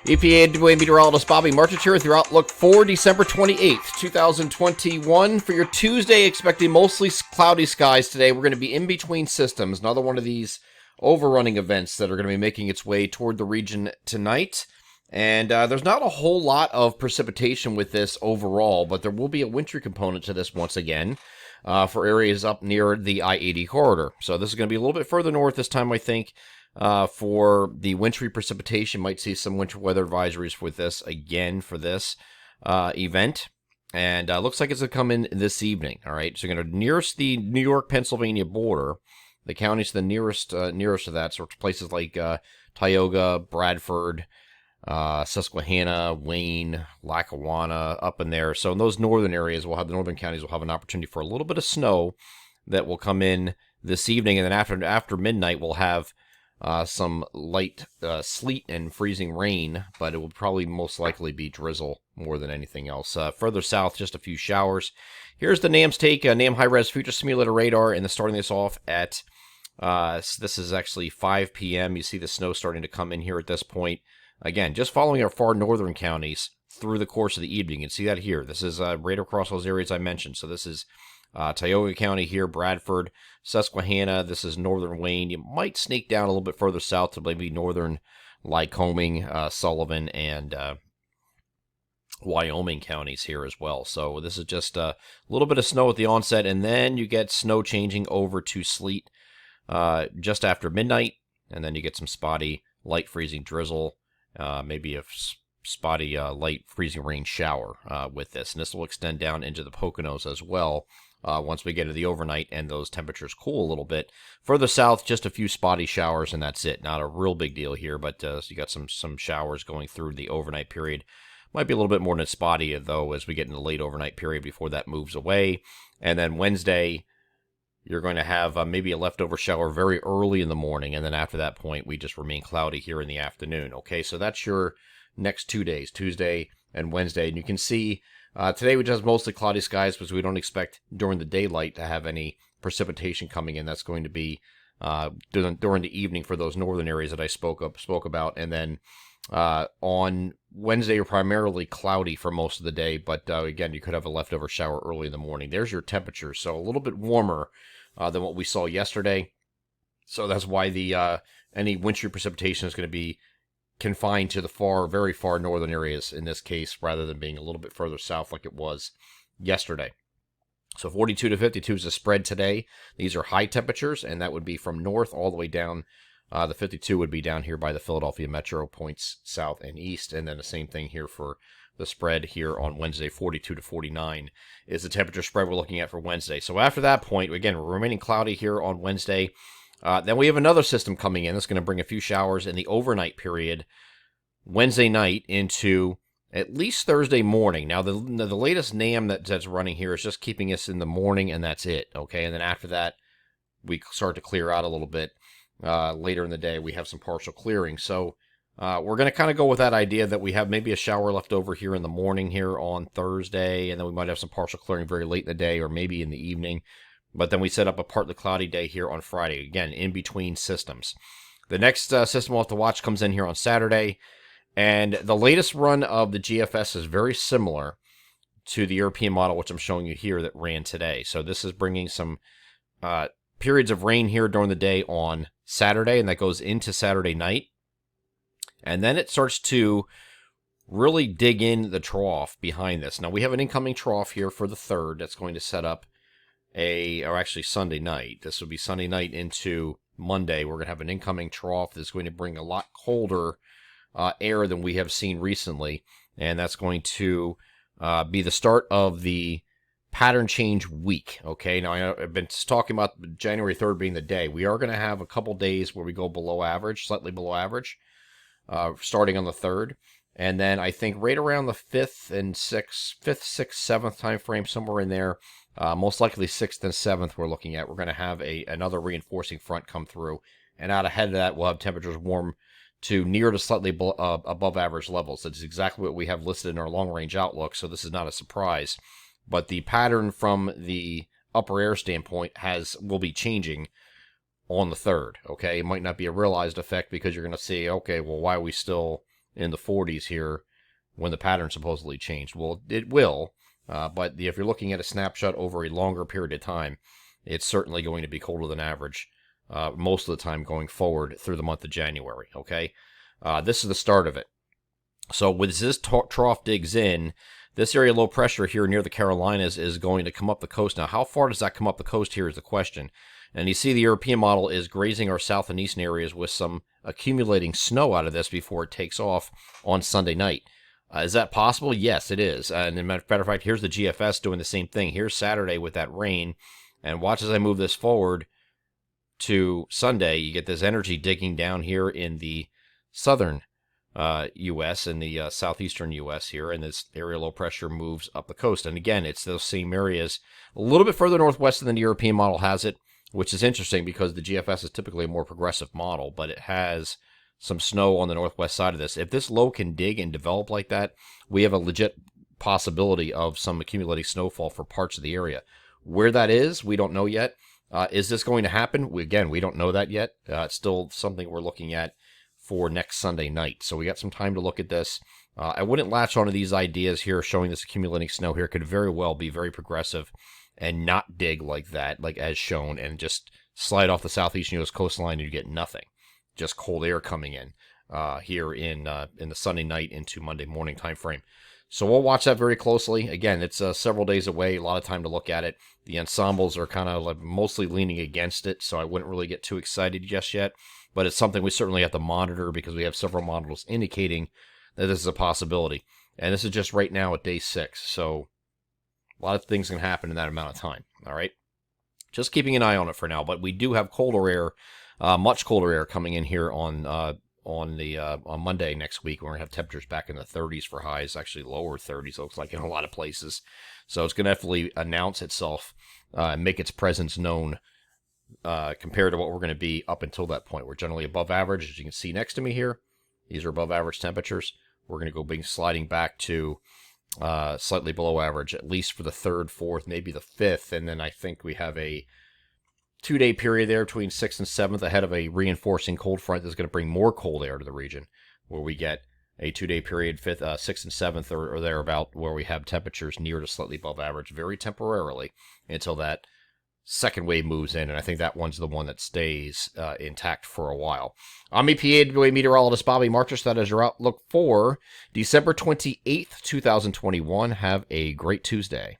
EPA meteorologist Bobby Martich here with your outlook for December 28th, 2021. For your Tuesday, expecting mostly cloudy skies today. We're going to be in between systems. Another one of these overrunning events that are going to be making its way toward the region tonight. And there's not a whole lot of precipitation with this overall, but there will be a wintry component to this once again for areas up near the I-80 corridor. So this is going to be a little bit further north this time, I think. For the wintry precipitation, might see some winter weather advisories with this again for this event. And looks like it's going to come in this evening. All right, so you're going to nearest the New York-Pennsylvania border. The counties the nearest to that, so places like Tioga, Bradford, Susquehanna, Wayne, Lackawanna, up in there. So in those northern areas, the northern counties will have an opportunity for a little bit of snow that will come in this evening. And then after midnight, we'll have some light sleet and freezing rain, but it will probably most likely be drizzle more than anything else. Further south, just a few showers. Here's the NAM's take, NAM high-res future simulator radar, and starting this off at, this is actually 5 p.m. You see the snow starting to come in here at this point. Again, just following our far northern counties through the course of the evening. You can see that here. This is right across those areas I mentioned. So this is Tioga County here, Bradford, Susquehanna. This is northern Wayne. You might sneak down a little bit further south to maybe northern Lycoming, Sullivan, and Wyoming counties here as well. So this is just a little bit of snow at the onset, and then you get snow changing over to sleet just after midnight, and then you get some spotty light freezing drizzle, maybe a spotty light freezing rain shower with this. And this will extend down into the Poconos as well once we get to the overnight and those temperatures cool a little bit. Further south, just a few spotty showers, and that's it. Not a real big deal here, but so you got some showers going through the overnight period. Might be a little bit more than spotty, though, as we get into the late overnight period before that moves away. And then Wednesday, you're going to have maybe a leftover shower very early in the morning, and then after that point, we just remain cloudy here in the afternoon. Okay, so that's your next 2 days, Tuesday and Wednesday. And you can see today we just have mostly cloudy skies because we don't expect during the daylight to have any precipitation coming in. That's going to be during the evening for those northern areas that I spoke about. And then on Wednesday, you're primarily cloudy for most of the day, but again, you could have a leftover shower early in the morning. There's your temperature, so a little bit warmer than what we saw yesterday. So that's why the any wintry precipitation is going to be confined to the very far northern areas in this case, rather than being a little bit further south like it was yesterday. So 42 to 52 is the spread today. These are high temperatures, and that would be from north all the way down. The 52 would be down here by the Philadelphia metro, points south and east, and then the same thing here for the spread here on Wednesday. 42 to 49 is the temperature spread we're looking at for Wednesday. So after that point, again, we're remaining cloudy here on Wednesday. Then we have another system coming in that's going to bring a few showers in the overnight period Wednesday night into at least Thursday morning. Now, the latest NAM that's running here is just keeping us in the morning, and that's it, okay? And then after that, we start to clear out a little bit. Later in the day, we have some partial clearing. So we're going to kind of go with that idea that we have maybe a shower left over here in the morning here on Thursday, and then we might have some partial clearing very late in the day or maybe in the evening. But then we set up a partly cloudy day here on Friday, again, in between systems. The next system we'll have to watch comes in here on Saturday, and the latest run of the GFS is very similar to the European model, which I'm showing you here, that ran today. So this is bringing some periods of rain here during the day on Saturday, and that goes into Saturday night. And then it starts to really dig in the trough behind this. Now, we have an incoming trough here for the 3rd that's going to set up actually Sunday night. This will be Sunday night into Monday. We're going to have an incoming trough that's going to bring a lot colder air than we have seen recently. And that's going to be the start of the pattern change week. Okay, now I've been talking about January 3rd being the day. We are going to have a couple days where we go below average, slightly below average, starting on the 3rd. And then I think right around the 5th, 6th, 7th time frame, somewhere in there, most likely 6th and 7th we're looking at, we're going to have another reinforcing front come through. And out ahead of that, we'll have temperatures warm to near to slightly above average levels. That's exactly what we have listed in our long-range outlook, so this is not a surprise. But the pattern from the upper air standpoint will be changing on the 3rd, okay? It might not be a realized effect because you're going to see, okay, well, why are we still in the 40s here when the pattern supposedly changed. Well, it will, but if you're looking at a snapshot over a longer period of time, it's certainly going to be colder than average most of the time going forward through the month of January, okay? This is the start of it. So with this trough digs in, this area of low pressure here near the Carolinas is going to come up the coast. Now, how far does that come up the coast here is the question. And you see the European model is grazing our south and eastern areas with some accumulating snow out of this before it takes off on Sunday night. Is that possible? Yes, it is. And as a matter of fact, here's the GFS doing the same thing. Here's Saturday with that rain. And watch as I move this forward to Sunday, you get this energy digging down here in the southern U.S. and the southeastern U.S. here, and this area low pressure moves up the coast. And again, it's those same areas a little bit further northwest than the European model has it, which is interesting because the GFS is typically a more progressive model, but it has some snow on the northwest side of this. If this low can dig and develop like that, we have a legit possibility of some accumulating snowfall for parts of the area. Where that is, we don't know yet. Is this going to happen? We don't know that yet. It's still something we're looking at for next Sunday night. So we got some time to look at this. I wouldn't latch onto these ideas here showing this accumulating snow here. It could very well be very progressive and not dig like that, like as shown, and just slide off the southeastern U.S. coastline and you get nothing. Just cold air coming in here in the Sunday night into Monday morning time frame. So we'll watch that very closely. Again, it's several days away, a lot of time to look at it. The ensembles are kind of like mostly leaning against it, so I wouldn't really get too excited just yet. But it's something we certainly have to monitor because we have several models indicating that this is a possibility. And this is just right now at day 6, so a lot of things can happen in that amount of time. All right, just keeping an eye on it for now. But we do have colder air, much colder air coming in here on Monday next week. We're going to have temperatures back in the 30s for highs, actually lower 30s, looks like in a lot of places. So it's going to definitely announce itself and make its presence known compared to what we're going to be up until that point. We're generally above average, as you can see next to me here. These are above average temperatures. We're going to go be sliding back to slightly below average, at least for the 3rd, 4th, maybe the 5th. And then I think we have a 2-day period there between 6th and 7th ahead of a reinforcing cold front that's going to bring more cold air to the region, where we get a 2-day period, 5th, 6th and 7th or thereabout, where we have temperatures near to slightly above average very temporarily until that second wave moves in, and I think that one's the one that stays intact for a while. I'm EPA meteorologist Bobby Marchus. That is your outlook for December 28th, 2021. Have a great Tuesday.